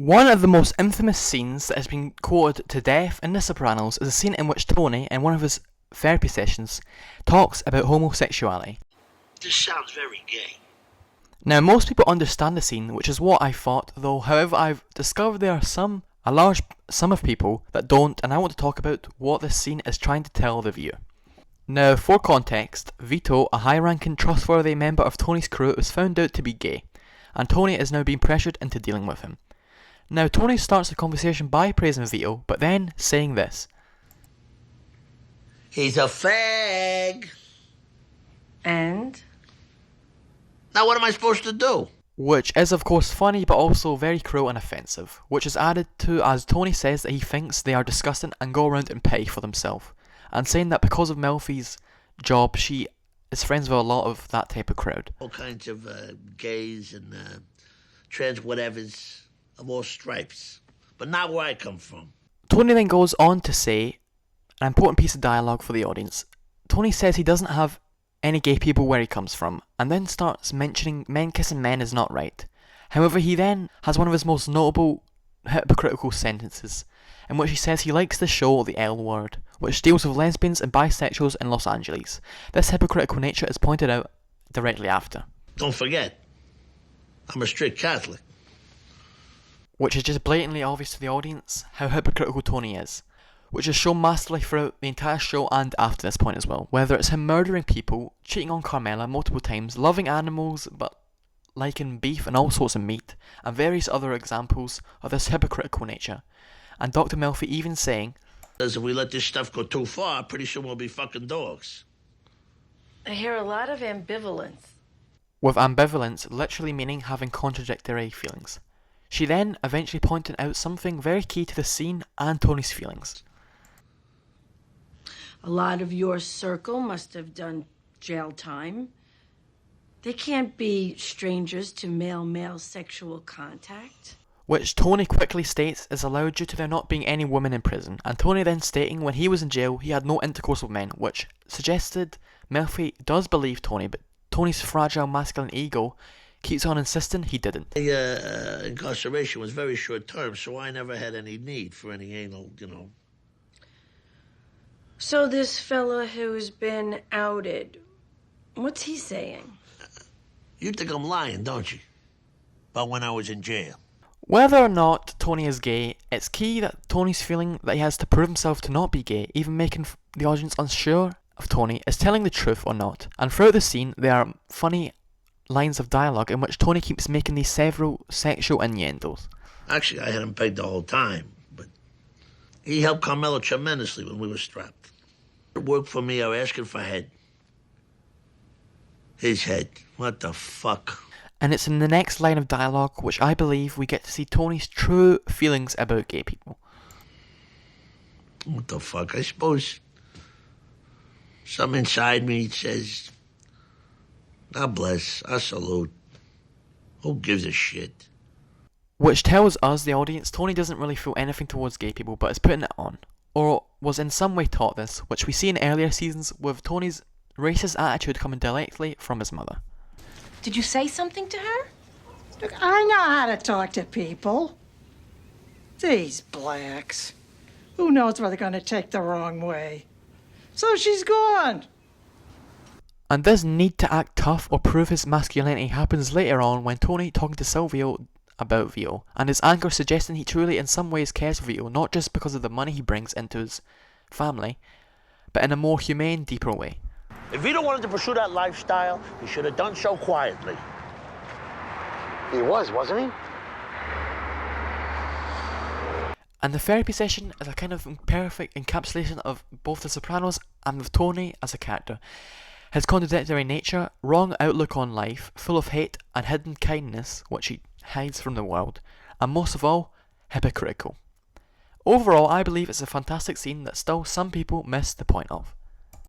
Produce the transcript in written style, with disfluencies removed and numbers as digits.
One of the most infamous scenes that has been quoted to death in The Sopranos is a scene in which Tony, in one of his therapy sessions, talks about homosexuality. This sounds very gay. Now, most people understand the scene, which is what I thought, though, however, I've discovered there are a large sum of people that don't, and I want to talk about what this scene is trying to tell the viewer. Now, for context, Vito, a high-ranking, trustworthy member of Tony's crew, was found out to be gay, and Tony is now being pressured into dealing with him. Now, Tony starts the conversation by praising Vito, but then saying this. He's a fag. And? Now what am I supposed to do? Which is of course funny, but also very cruel and offensive, which is added to as Tony says that he thinks they are disgusting and go around and pay for themselves, and saying that because of Melfi's job, she is friends with a lot of that type of crowd. All kinds of gays and trans whatevers of all stripes, but not where I come from. Tony then goes on to say an important piece of dialogue for the audience. Tony says he doesn't have any gay people where he comes from, and then starts mentioning men kissing men is not right. However, he then has one of his most notable hypocritical sentences, in which he says he likes the show The L Word, which deals with lesbians and bisexuals in Los Angeles. This hypocritical nature is pointed out directly after. Don't forget, I'm a strict Catholic. Which is just blatantly obvious to the audience how hypocritical Tony is, which is shown masterfully throughout the entire show and after this point as well. Whether it's him murdering people, cheating on Carmela multiple times, loving animals but liking beef and all sorts of meat, and various other examples of this hypocritical nature. And Dr. Melfi even saying, If we let this stuff go too far, pretty soon we'll be fucking dogs. I hear a lot of ambivalence. with ambivalence literally meaning having contradictory feelings. She then eventually pointed out something very key to the scene and Tony's feelings. A lot of your circle must have done jail time. They can't be strangers to male-male sexual contact. Which Tony quickly states is allowed due to there not being any women in prison, and Tony then stating when he was in jail he had no intercourse with men, which suggested Melfi does believe Tony, but Tony's fragile masculine ego keeps on insisting he didn't. The incarceration was very short term, so I never had any need for any anal, So this fella who's been outed, what's he saying? You think I'm lying, don't you? About when I was in jail. Whether or not Tony is gay, it's key that Tony's feeling that he has to prove himself to not be gay, even making the audience unsure of Tony is telling the truth or not. And throughout the scene, there are funny lines of dialogue in which Tony keeps making these several sexual innuendos. Actually, I had him pegged the whole time, but he helped Carmelo tremendously when we were strapped. It worked for me. I was asking for head. His head. What the fuck? And it's in the next line of dialogue which I believe we get to see Tony's true feelings about gay people. What the fuck? I suppose something inside me says, God bless, I salute. Who gives a shit? Which tells us, the audience, Tony doesn't really feel anything towards gay people but is putting it on, or was in some way taught this, which we see in earlier seasons with Tony's racist attitude coming directly from his mother. Did you say something to her? Look, I know how to talk to people. These blacks. Who knows where they're going to take the wrong way? So she's gone. And this need to act tough or prove his masculinity happens later on when Tony talking to Silvio about Vito, and his anger suggesting he truly in some ways cares for Vito, not just because of the money he brings into his family, but in a more humane, deeper way. If Vito wanted to pursue that lifestyle, he should have done so quietly. He was, wasn't he? And the therapy session is a kind of perfect encapsulation of both The Sopranos and of Tony as a character. His contradictory nature, wrong outlook on life, full of hate and hidden kindness, which he hides from the world, and most of all, hypocritical. Overall, I believe it's a fantastic scene that still some people miss the point of.